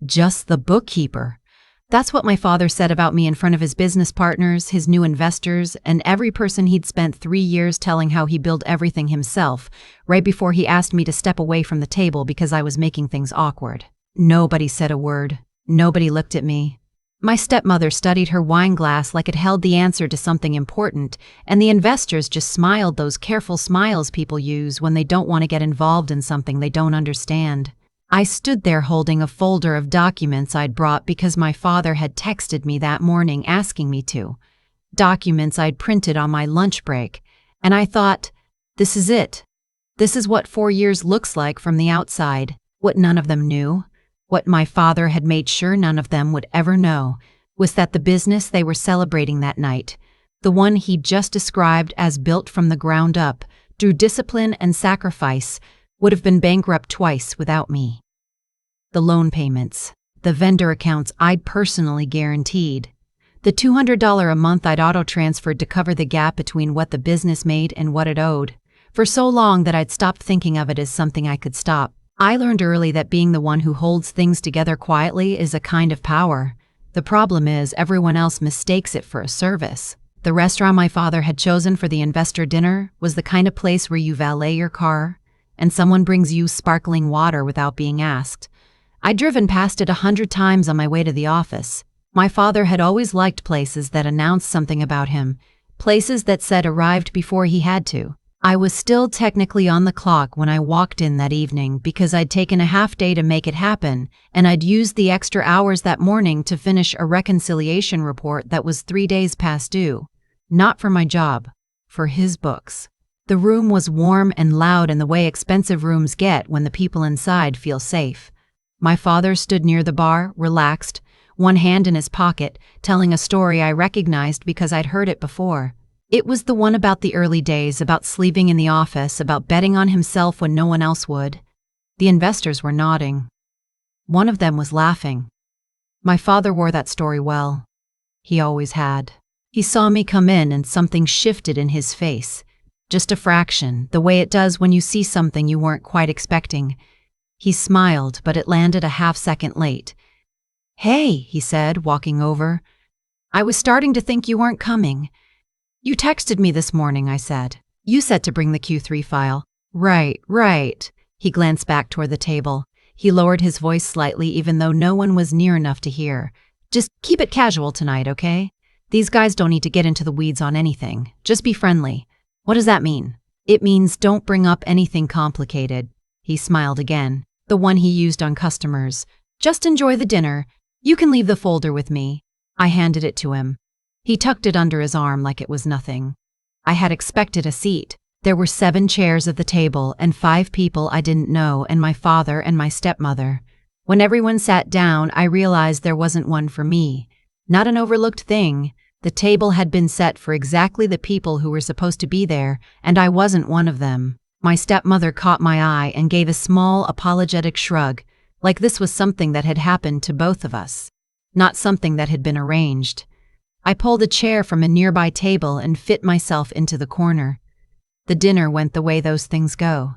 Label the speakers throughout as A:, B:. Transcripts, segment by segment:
A: Just the bookkeeper. That's what my father said about me in front of his business partners, his new investors, and every person he'd spent 3 years telling how he built everything himself, right before he asked me to step away from the table because I was making things awkward. Nobody said a word. Nobody looked at me. My stepmother studied her wine glass like it held the answer to something important, and the investors just smiled, those careful smiles people use when they don't want to get involved in something they don't understand. I stood there holding a folder of documents I'd brought because my father had texted me that morning asking me to. Documents I'd printed on my lunch break, and I thought, this is it. This is what 4 years looks like from the outside. What none of them knew, what my father had made sure none of them would ever know, was that the business they were celebrating that night, the one he'd just described as built from the ground up, through discipline and sacrifice, would have been bankrupt twice without me. The loan payments, the vendor accounts I'd personally guaranteed, the $200 a month I'd auto-transferred to cover the gap between what the business made and what it owed, for so long that I'd stopped thinking of it as something I could stop. I learned early that being the one who holds things together quietly is a kind of power. The problem is everyone else mistakes it for a service. The restaurant my father had chosen for the investor dinner was the kind of place where you valet your car, and someone brings you sparkling water without being asked. I'd driven past it 100 times on my way to the office. My father had always liked places that announced something about him, places that said arrived before he had to. I was still technically on the clock when I walked in that evening because I'd taken a half day to make it happen, and I'd used the extra hours that morning to finish a reconciliation report that was 3 days past due. Not for my job, for his books. The room was warm and loud in the way expensive rooms get when the people inside feel safe. My father stood near the bar, relaxed, one hand in his pocket, telling a story I recognized because I'd heard it before. It was the one about the early days, about sleeping in the office, about betting on himself when no one else would. The investors were nodding. One of them was laughing. My father wore that story well. He always had. He saw me come in and something shifted in his face. Just a fraction, the way it does when you see something you weren't quite expecting. He smiled, but it landed a half-second late. "Hey," he said, walking over. "I was starting to think you weren't coming." "You texted me this morning," I said. "You said to bring the Q3 file." Right. He glanced back toward the table. He lowered his voice slightly even though no one was near enough to hear. "Just keep it casual tonight, okay? These guys don't need to get into the weeds on anything. Just be friendly." "What does that mean?" "It means don't bring up anything complicated." He smiled again, the one he used on customers. "Just enjoy the dinner. You can leave the folder with me." I handed it to him. He tucked it under his arm like it was nothing. I had expected a seat. There were 7 chairs at the table and 5 people I didn't know and my father and my stepmother. When everyone sat down, I realized there wasn't one for me. Not an overlooked thing. The table had been set for exactly the people who were supposed to be there, and I wasn't one of them. My stepmother caught my eye and gave a small, apologetic shrug, like this was something that had happened to both of us, not something that had been arranged. I pulled a chair from a nearby table and fit myself into the corner. The dinner went the way those things go.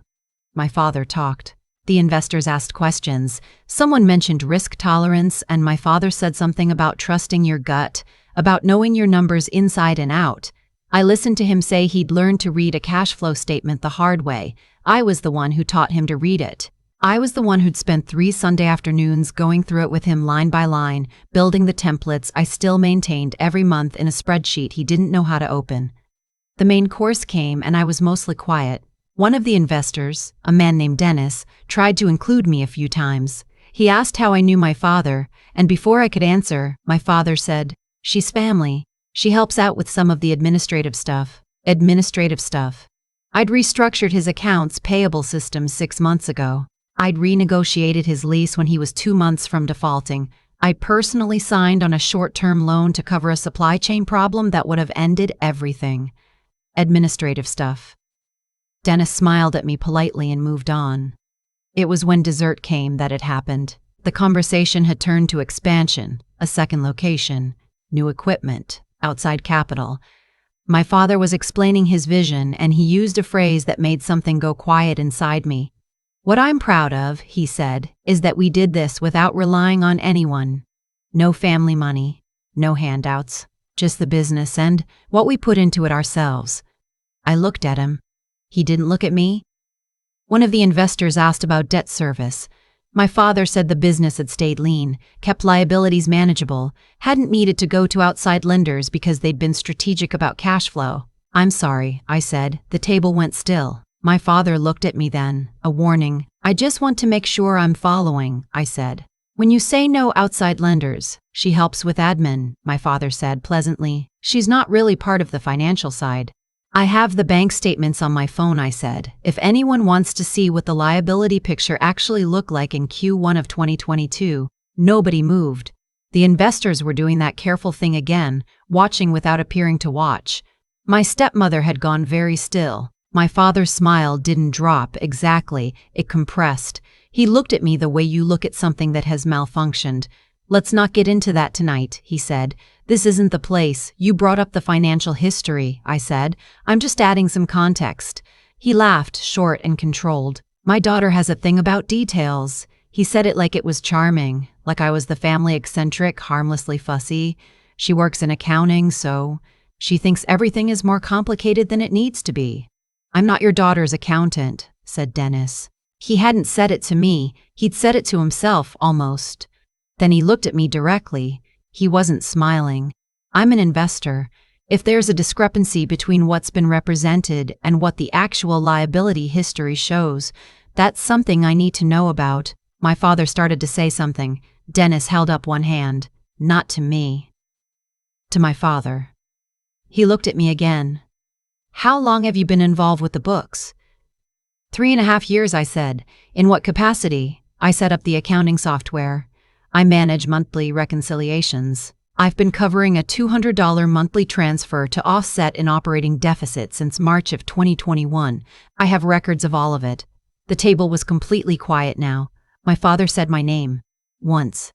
A: My father talked. The investors asked questions. Someone mentioned risk tolerance, and my father said something about trusting your gut, about knowing your numbers inside and out. I listened to him say he'd learned to read a cash flow statement the hard way. I was the one who taught him to read it. I was the one who'd spent 3 Sunday afternoons going through it with him line by line, building the templates I still maintained every month in a spreadsheet he didn't know how to open. The main course came and I was mostly quiet. One of the investors, a man named Dennis, tried to include me a few times. He asked how I knew my father, and before I could answer, my father said, "She's family. She helps out with some of the administrative stuff." Administrative stuff. I'd restructured his accounts payable system 6 months ago. I'd renegotiated his lease when he was 2 months from defaulting. I personally signed on a short-term loan to cover a supply chain problem that would have ended everything. Administrative stuff. Dennis smiled at me politely and moved on. It was when dessert came that it happened. The conversation had turned to expansion, a second location, new equipment, outside capital. My father was explaining his vision, and he used a phrase that made something go quiet inside me. What I'm proud of, he said, is that we did this without relying on anyone. No family money, no handouts, just the business and what we put into it ourselves. I looked at him. He didn't look at me. One of the investors asked about debt service. My father said the business had stayed lean, kept liabilities manageable, hadn't needed to go to outside lenders because they'd been strategic about cash flow. I'm sorry, I said. The table went still. My father looked at me then, a warning. I just want to make sure I'm following, I said. When you say no outside lenders, she helps with admin, my father said pleasantly. She's not really part of the financial side. I have the bank statements on my phone, I said. If anyone wants to see what the liability picture actually looked like in Q1 of 2022, nobody moved. The investors were doing that careful thing again, watching without appearing to watch. My stepmother had gone very still. My father's smile didn't drop exactly, it compressed. He looked at me the way you look at something that has malfunctioned. Let's not get into that tonight, he said. This isn't the place. You brought up the financial history, I said. I'm just adding some context. He laughed, short and controlled. My daughter has a thing about details. He said it like it was charming, like I was the family eccentric, harmlessly fussy. She works in accounting, so she thinks everything is more complicated than it needs to be. I'm not your daughter's accountant, said Dennis. He hadn't said it to me, he'd said it to himself, almost. Then he looked at me directly. He wasn't smiling. I'm an investor. If there's a discrepancy between what's been represented and what the actual liability history shows, that's something I need to know about. My father started to say something. Dennis held up one hand. Not to me. To my father. He looked at me again. How long have you been involved with the books? 3.5 years, I said. In what capacity? I set up the accounting software. I manage monthly reconciliations. I've been covering a $200 monthly transfer to offset an operating deficit since March of 2021. I have records of all of it. The table was completely quiet now. My father said my name. Once.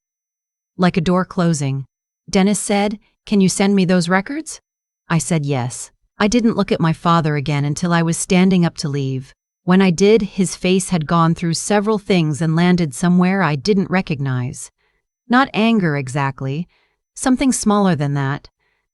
A: Like a door closing. Dennis said, "Can you send me those records?" I said yes. I didn't look at my father again until I was standing up to leave. When I did, his face had gone through several things and landed somewhere I didn't recognize. Not anger exactly. Something smaller than that.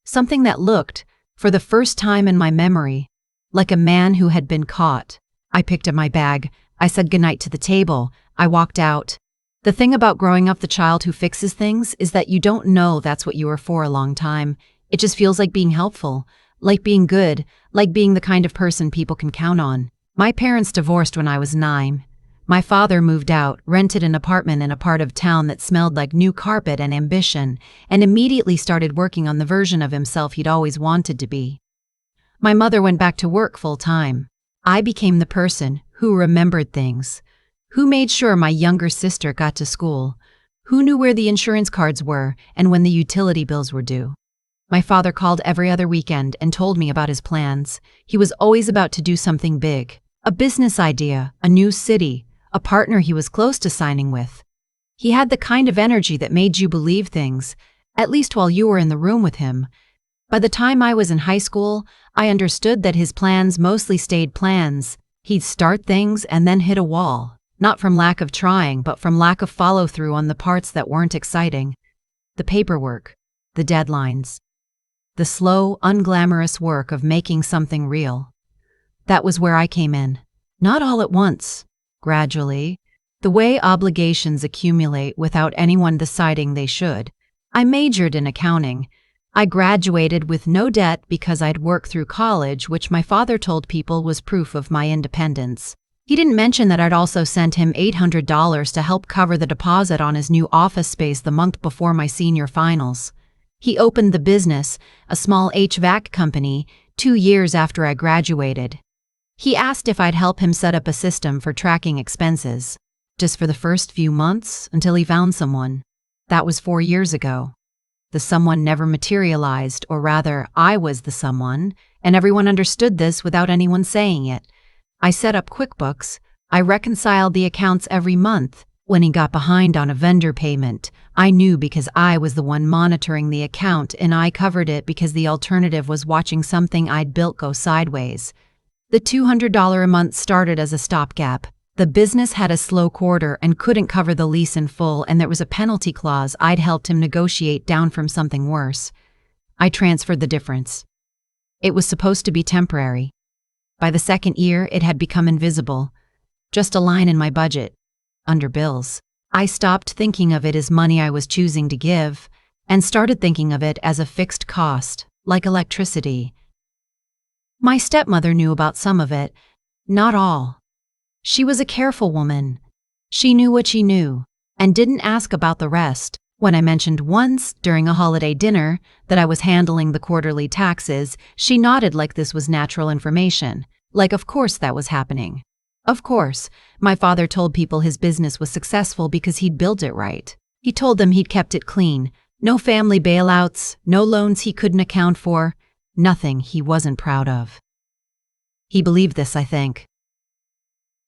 A: Something that looked, for the first time in my memory, like a man who had been caught. I picked up my bag. I said goodnight to the table. I walked out. The thing about growing up the child who fixes things is that you don't know that's what you are for a long time. It just feels like being helpful, like being good, like being the kind of person people can count on. My parents divorced when I was 9. My father moved out, rented an apartment in a part of town that smelled like new carpet and ambition, and immediately started working on the version of himself he'd always wanted to be. My mother went back to work full-time. I became the person who remembered things, who made sure my younger sister got to school, who knew where the insurance cards were and when the utility bills were due. My father called every other weekend and told me about his plans. He was always about to do something big. A business idea, a new city, a partner he was close to signing with. He had the kind of energy that made you believe things, at least while you were in the room with him. By the time I was in high school, I understood that his plans mostly stayed plans. He'd start things and then hit a wall, not from lack of trying, but from lack of follow-through on the parts that weren't exciting. The paperwork, the deadlines, the slow, unglamorous work of making something real. That was where I came in. Not all at once, gradually, the way obligations accumulate without anyone deciding they should. I majored in accounting. I graduated with no debt because I'd worked through college, which my father told people was proof of my independence. He didn't mention that I'd also sent him $800 to help cover the deposit on his new office space the month before my senior finals. He opened the business, a small HVAC company, 2 years after I graduated. He asked if I'd help him set up a system for tracking expenses, just for the first few months until he found someone. That was 4 years ago. The someone never materialized, or rather, I was the someone, and everyone understood this without anyone saying it. I set up QuickBooks. I reconciled the accounts every month. When he got behind on a vendor payment, I knew because I was the one monitoring the account, and I covered it because the alternative was watching something I'd built go sideways. The $200 a month started as a stopgap. The business had a slow quarter and couldn't cover the lease in full, and there was a penalty clause I'd helped him negotiate down from something worse. I transferred the difference. It was supposed to be temporary. By the second year, it had become invisible. Just a line in my budget, under bills. I stopped thinking of it as money I was choosing to give, and started thinking of it as a fixed cost, like electricity. My stepmother knew about some of it, not all. She was a careful woman. She knew what she knew, and didn't ask about the rest. When I mentioned once, during a holiday dinner, that I was handling the quarterly taxes, she nodded like this was natural information, like of course that was happening. Of course, my father told people his business was successful because he'd built it right. He told them he'd kept it clean, no family bailouts, no loans he couldn't account for, nothing he wasn't proud of. He believed this, I think.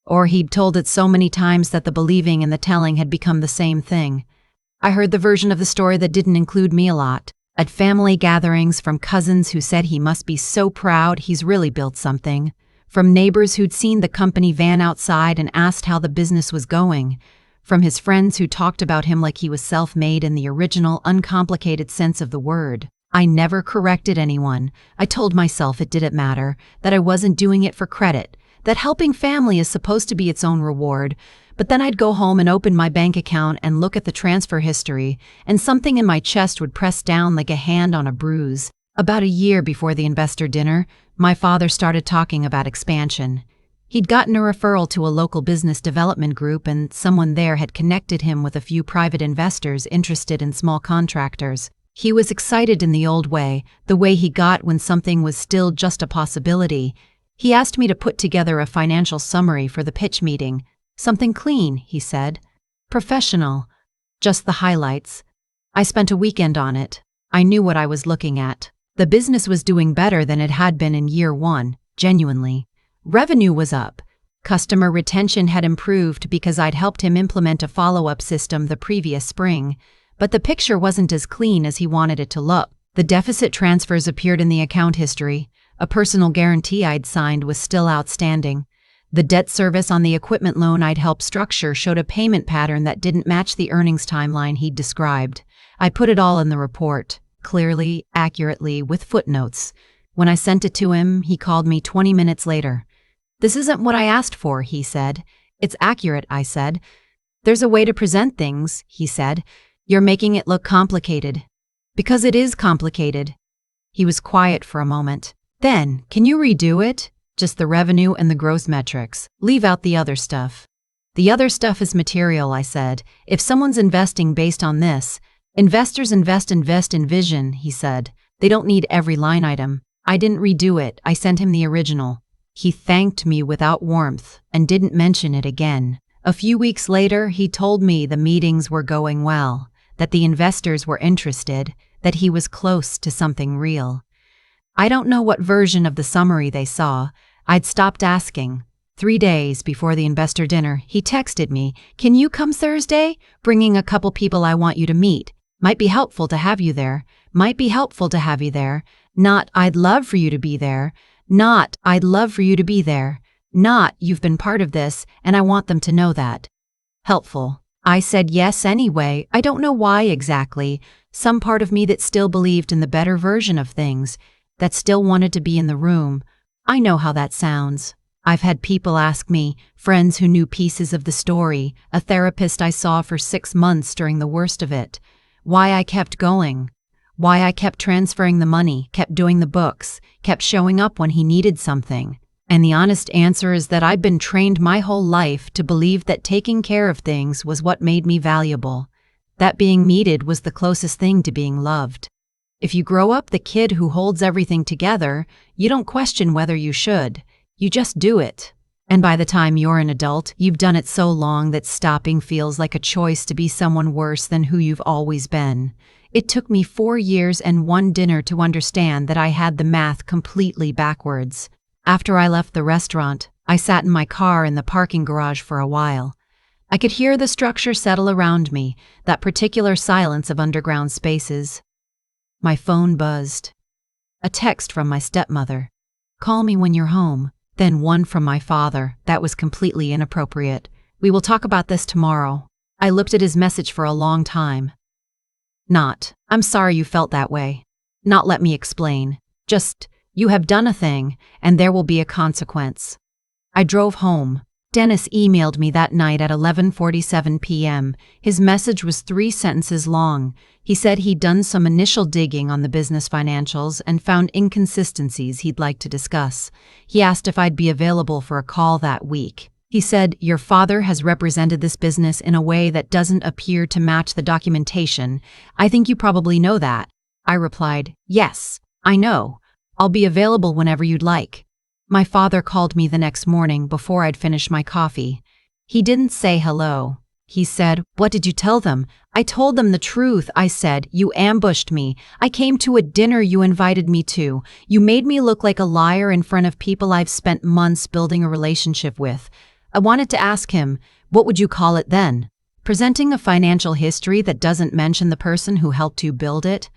A: Or he'd told it so many times that the believing and the telling had become the same thing. I heard the version of the story that didn't include me a lot, at family gatherings from cousins who said he must be so proud he's really built something, from neighbors who'd seen the company van outside and asked how the business was going, from his friends who talked about him like he was self-made in the original, uncomplicated sense of the word. I never corrected anyone. I told myself it didn't matter, that I wasn't doing it for credit, that helping family is supposed to be its own reward. But then I'd go home and open my bank account and look at the transfer history, and something in my chest would press down like a hand on a bruise. About a year before the investor dinner, my father started talking about expansion. He'd gotten a referral to a local business development group, and someone there had connected him with a few private investors interested in small contractors. He was excited in the old way, the way he got when something was still just a possibility. He asked me to put together a financial summary for the pitch meeting. Something clean, he said. Professional. Just the highlights. I spent a weekend on it. I knew what I was looking at. The business was doing better than it had been in year one, genuinely. Revenue was up. Customer retention had improved because I'd helped him implement a follow-up system the previous spring. But the picture wasn't as clean as he wanted it to look. The deficit transfers appeared in the account history. A personal guarantee I'd signed was still outstanding. The debt service on the equipment loan I'd helped structure showed a payment pattern that didn't match the earnings timeline he'd described. I put it all in the report, clearly, accurately, with footnotes. When I sent it to him, he called me 20 minutes later. "This isn't what I asked for," he said. "It's accurate," I said. "There's a way to present things," he said. "You're making it look complicated." "Because it is complicated." He was quiet for a moment. "Then, can you redo it? Just the revenue and the gross metrics. Leave out the other stuff." "The other stuff is material," I said. "If someone's investing based on this, investors invest in vision," he said. "They don't need every line item." I didn't redo it. I sent him the original. He thanked me without warmth and didn't mention it again. A few weeks later, he told me the meetings were going well, that the investors were interested, that he was close to something real. I don't know what version of the summary they saw. I'd stopped asking. 3 days before the investor dinner, he texted me, "Can you come Thursday? Bringing a couple people I want you to meet. Might be helpful to have you there. Might be helpful to have you there. Not, I'd love for you to be there. Not, I'd love for you to be there. Not, you've been part of this, and I want them to know that." Helpful. I said yes anyway. I don't know why exactly. Some part of me that still believed in the better version of things, that still wanted to be in the room. I know how that sounds. I've had people ask me, friends who knew pieces of the story, a therapist I saw for 6 months during the worst of it, why I kept going, why I kept transferring the money, kept doing the books, kept showing up when he needed something. And the honest answer is that I've been trained my whole life to believe that taking care of things was what made me valuable, that being needed was the closest thing to being loved. If you grow up the kid who holds everything together, you don't question whether you should. You just do it. And by the time you're an adult, you've done it so long that stopping feels like a choice to be someone worse than who you've always been. It took me 4 years and 1 dinner to understand that I had the math completely backwards. After I left the restaurant, I sat in my car in the parking garage for a while. I could hear the structure settle around me, that particular silence of underground spaces. My phone buzzed. A text from my stepmother. "Call me when you're home. Then one from my father that was completely inappropriate. We will talk about this tomorrow. I looked at his message for a long time. Not, I'm sorry you felt that way. Not, let me explain. Just, you have done a thing, and there will be a consequence. I drove home. Dennis emailed me that night at 11:47 p.m. His message was 3 sentences long. He said he'd done some initial digging on the business financials and found inconsistencies he'd like to discuss. He asked if I'd be available for a call that week. He said, "Your father has represented this business in a way that doesn't appear to match the documentation. I think you probably know that." I replied, "Yes, I know. I'll be available whenever you'd like." My father called me the next morning before I'd finished my coffee. He didn't say hello. He said, "What did you tell them?" "I told them the truth," I said. "You ambushed me. I came to a dinner you invited me to. You made me look like a liar in front of people I've spent months building a relationship with." I wanted to ask him, what would you call it then? Presenting a financial history that doesn't mention the person who helped you build it?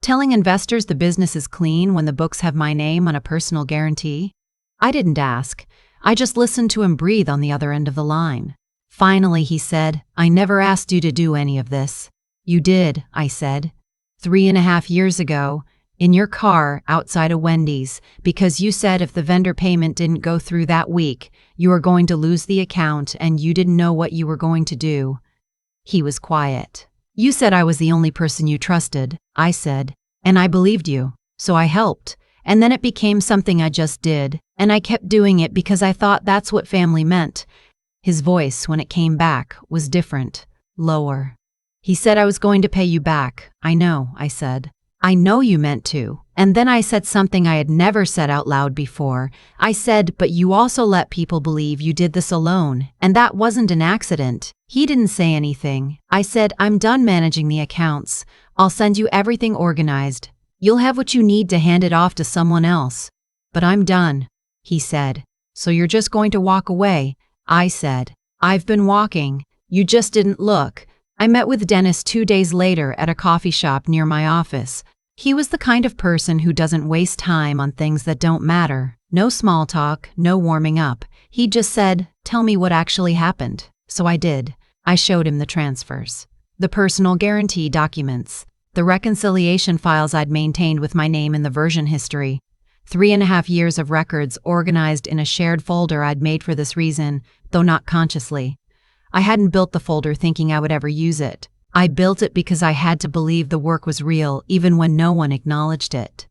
A: Telling investors the business is clean when the books have my name on a personal guarantee? I didn't ask. I just listened to him breathe on the other end of the line. Finally, he said, "I never asked you to do any of this." "You did," I said. 3.5 years ago, in your car outside a Wendy's, because you said if the vendor payment didn't go through that week, you were going to lose the account and you didn't know what you were going to do. He was quiet. "You said I was the only person you trusted," I said, "and I believed you, so I helped. And then it became something I just did, and I kept doing it because I thought that's what family meant." His voice, when it came back, was different, lower. "He said I was going to pay you back." "I know," I said. "I know you meant to." And then I said something I had never said out loud before. I said, "But you also let people believe you did this alone, and that wasn't an accident." He didn't say anything. I said, "I'm done managing the accounts. I'll send you everything organized. You'll have what you need to hand it off to someone else. But I'm done." He said, "So you're just going to walk away?" I said, "I've been walking. You just didn't look." I met with Dennis 2 days later at a coffee shop near my office. He was the kind of person who doesn't waste time on things that don't matter. No small talk, no warming up. He just said, "Tell me what actually happened." So I did. I showed him the transfers, the personal guarantee documents, the reconciliation files I'd maintained with my name in the version history. 3.5 years of records organized in a shared folder I'd made for this reason, though not consciously. I hadn't built the folder thinking I would ever use it. I built it because I had to believe the work was real even when no one acknowledged it.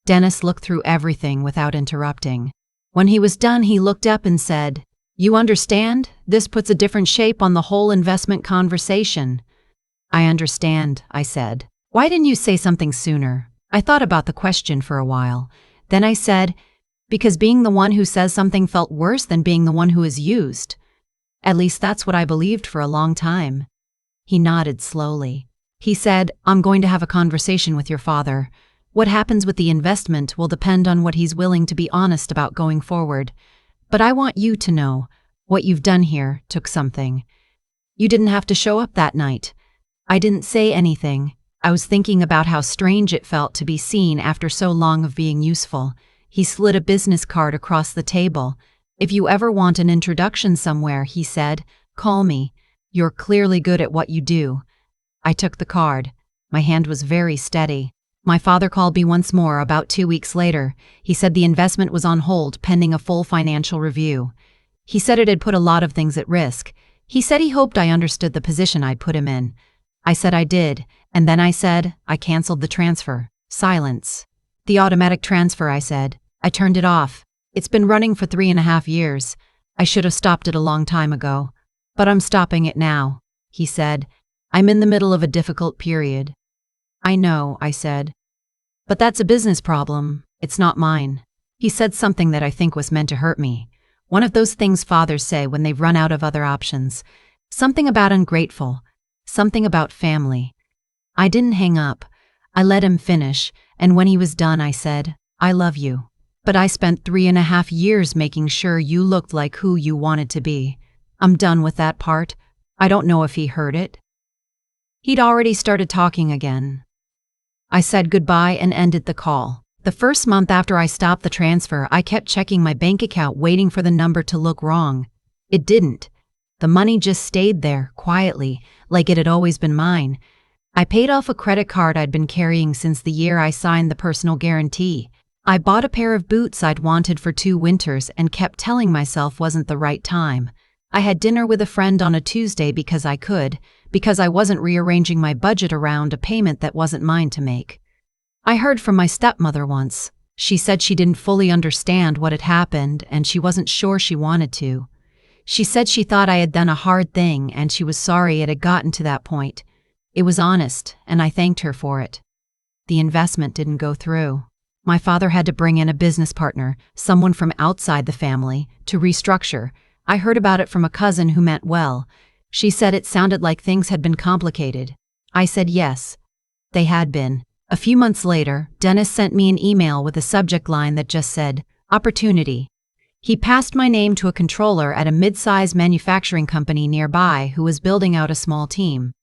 A: Dennis looked through everything without interrupting. When he was done, he looked up and said, "You understand? This puts a different shape on the whole investment conversation." "I understand," I said. "Why didn't you say something sooner?" I thought about the question for a while. Then I said, "Because being the one who says something felt worse than being the one who is used. At least that's what I believed for a long time." He nodded slowly. He said, "I'm going to have a conversation with your father. What happens with the investment will depend on what he's willing to be honest about going forward. But I want you to know, what you've done here took something. You didn't have to show up that night." I didn't say anything. I was thinking about how strange it felt to be seen after so long of being useful. He slid a business card across the table. "If you ever want an introduction somewhere," he said, "call me. You're clearly good at what you do." I took the card. My hand was very steady. My father called me once more about 2 weeks later. He said the investment was on hold pending a full financial review. He said it had put a lot of things at risk. He said he hoped I understood the position I'd put him in. I said I did, and then I said I canceled the transfer. Silence. "The automatic transfer," I said. "I turned it off. It's been running for 3.5 years. I should have stopped it a long time ago. But I'm stopping it now." He said, "I'm in the middle of a difficult period." "I know," I said. "But that's a business problem. It's not mine." He said something that I think was meant to hurt me. One of those things fathers say when they've run out of other options. Something about ungrateful. Something about family. I didn't hang up. I let him finish, and when he was done I said, "I love you. But I spent 3.5 years making sure you looked like who you wanted to be. I'm done with that part." I don't know if he heard it. He'd already started talking again. I said goodbye and ended the call. The first month after I stopped the transfer, I kept checking my bank account waiting for the number to look wrong. It didn't. The money just stayed there, quietly, like it had always been mine. I paid off a credit card I'd been carrying since the year I signed the personal guarantee. I bought a pair of boots I'd wanted for 2 winters and kept telling myself wasn't the right time. I had dinner with a friend on a Tuesday because I could, because I wasn't rearranging my budget around a payment that wasn't mine to make. I heard from my stepmother once. She said she didn't fully understand what had happened and she wasn't sure she wanted to. She said she thought I had done a hard thing and she was sorry it had gotten to that point. It was honest, and I thanked her for it. The investment didn't go through. My father had to bring in a business partner, someone from outside the family, to restructure. I heard about it from a cousin who meant well. She said it sounded like things had been complicated. I said yes. They had been. A few months later, Dennis sent me an email with a subject line that just said, "Opportunity." He passed my name to a controller at a mid-size manufacturing company nearby who was building out a small team.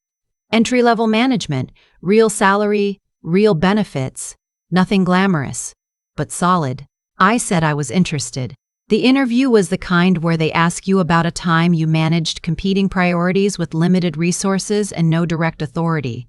A: Entry-level management, real salary, real benefits, nothing glamorous, but solid. I said I was interested. The interview was the kind where they ask you about a time you managed competing priorities with limited resources and no direct authority.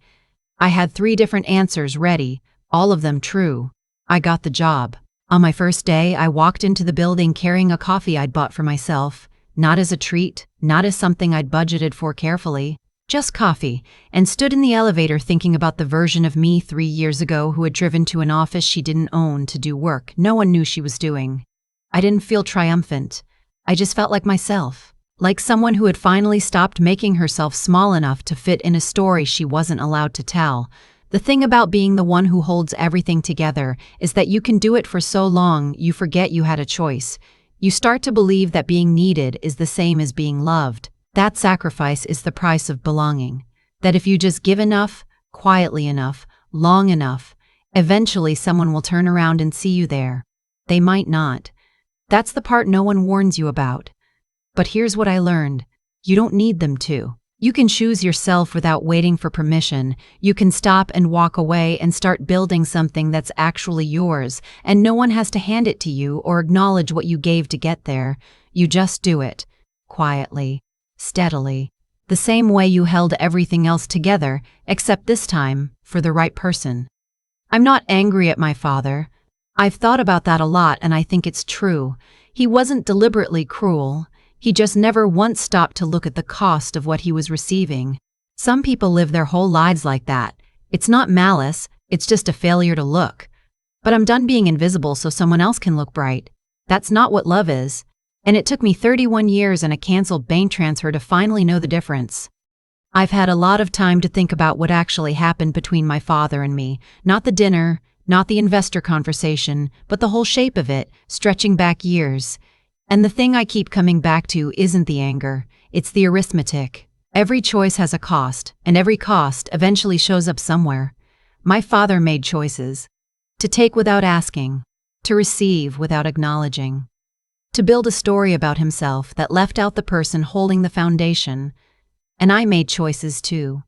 A: I had 3 different answers ready, all of them true. I got the job. On my first day, I walked into the building carrying a coffee I'd bought for myself, not as a treat, not as something I'd budgeted for carefully, just coffee, and stood in the elevator thinking about the version of me 3 years ago who had driven to an office she didn't own to do work no one knew she was doing. I didn't feel triumphant. I just felt like myself. Like someone who had finally stopped making herself small enough to fit in a story she wasn't allowed to tell. The thing about being the one who holds everything together is that you can do it for so long you forget you had a choice. You start to believe that being needed is the same as being loved. That sacrifice is the price of belonging. That if you just give enough, quietly enough, long enough, eventually someone will turn around and see you there. They might not. That's the part no one warns you about. But here's what I learned. You don't need them to. You can choose yourself without waiting for permission. You can stop and walk away and start building something that's actually yours, and no one has to hand it to you or acknowledge what you gave to get there. You just do it. Quietly. Steadily. The same way you held everything else together, except this time, for the right person. I'm not angry at my father. I've thought about that a lot and I think it's true. He wasn't deliberately cruel. He just never once stopped to look at the cost of what he was receiving. Some people live their whole lives like that. It's not malice, it's just a failure to look. But I'm done being invisible so someone else can look bright. That's not what love is. And it took me 31 years and a canceled bank transfer to finally know the difference. I've had a lot of time to think about what actually happened between my father and me. Not the dinner, not the investor conversation, but the whole shape of it, stretching back years. And the thing I keep coming back to isn't the anger, it's the arithmetic. Every choice has a cost, and every cost eventually shows up somewhere. My father made choices. To take without asking, to receive without acknowledging, to build a story about himself that left out the person holding the foundation. And I made choices too.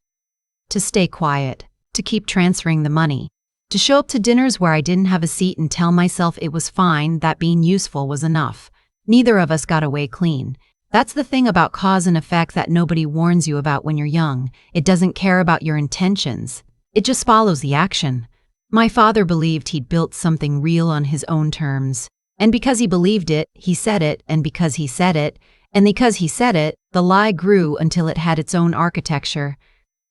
A: To stay quiet, to keep transferring the money, to show up to dinners where I didn't have a seat and tell myself it was fine, that being useful was enough. Neither of us got away clean. That's the thing about cause and effect that nobody warns you about when you're young. It doesn't care about your intentions. It just follows the action. My father believed he'd built something real on his own terms. And because he believed it, he said it, and because he said it, the lie grew until it had its own architecture,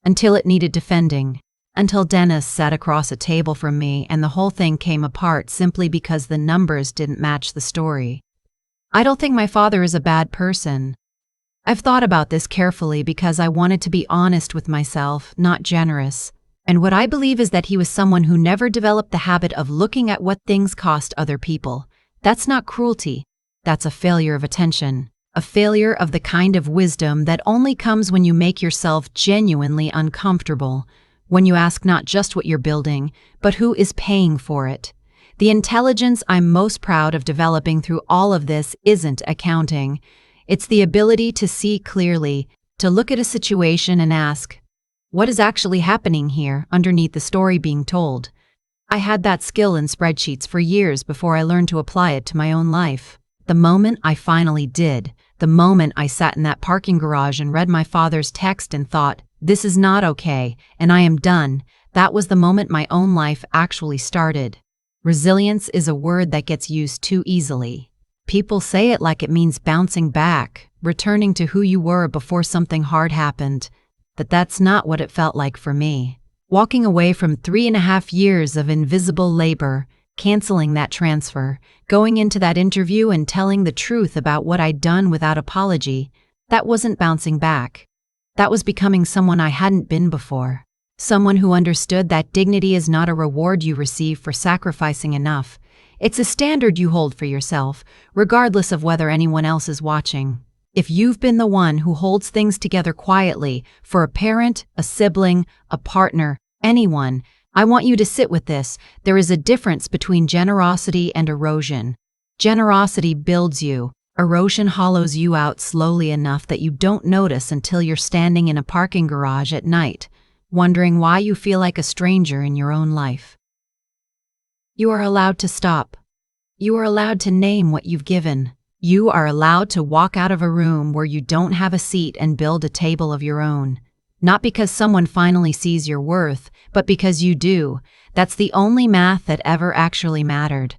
A: until it needed defending, until Dennis sat across a table from me and the whole thing came apart simply because the numbers didn't match the story. I don't think my father is a bad person. I've thought about this carefully because I wanted to be honest with myself, not generous. And what I believe is that he was someone who never developed the habit of looking at what things cost other people. That's not cruelty. That's a failure of attention. A failure of the kind of wisdom that only comes when you make yourself genuinely uncomfortable, when you ask not just what you're building, but who is paying for it. The intelligence I'm most proud of developing through all of this isn't accounting. It's the ability to see clearly, to look at a situation and ask, what is actually happening here underneath the story being told? I had that skill in spreadsheets for years before I learned to apply it to my own life. The moment I finally did, the moment I sat in that parking garage and read my father's text and thought, this is not okay, and I am done, that was the moment my own life actually started. Resilience is a word that gets used too easily. People say it like it means bouncing back, returning to who you were before something hard happened. But that's not what it felt like for me. Walking away from 3.5 years of invisible labor, canceling that transfer, going into that interview and telling the truth about what I'd done without apology, that wasn't bouncing back. That was becoming someone I hadn't been before. Someone who understood that dignity is not a reward you receive for sacrificing enough. It's a standard you hold for yourself, regardless of whether anyone else is watching. If you've been the one who holds things together quietly for a parent, a sibling, a partner, anyone, I want you to sit with this. There is a difference between generosity and erosion. Generosity builds you. Erosion hollows you out slowly enough that you don't notice until you're standing in a parking garage at night, wondering why you feel like a stranger in your own life. You are allowed to stop. You are allowed to name what you've given. You are allowed to walk out of a room where you don't have a seat and build a table of your own. Not because someone finally sees your worth, but because you do. That's the only math that ever actually mattered.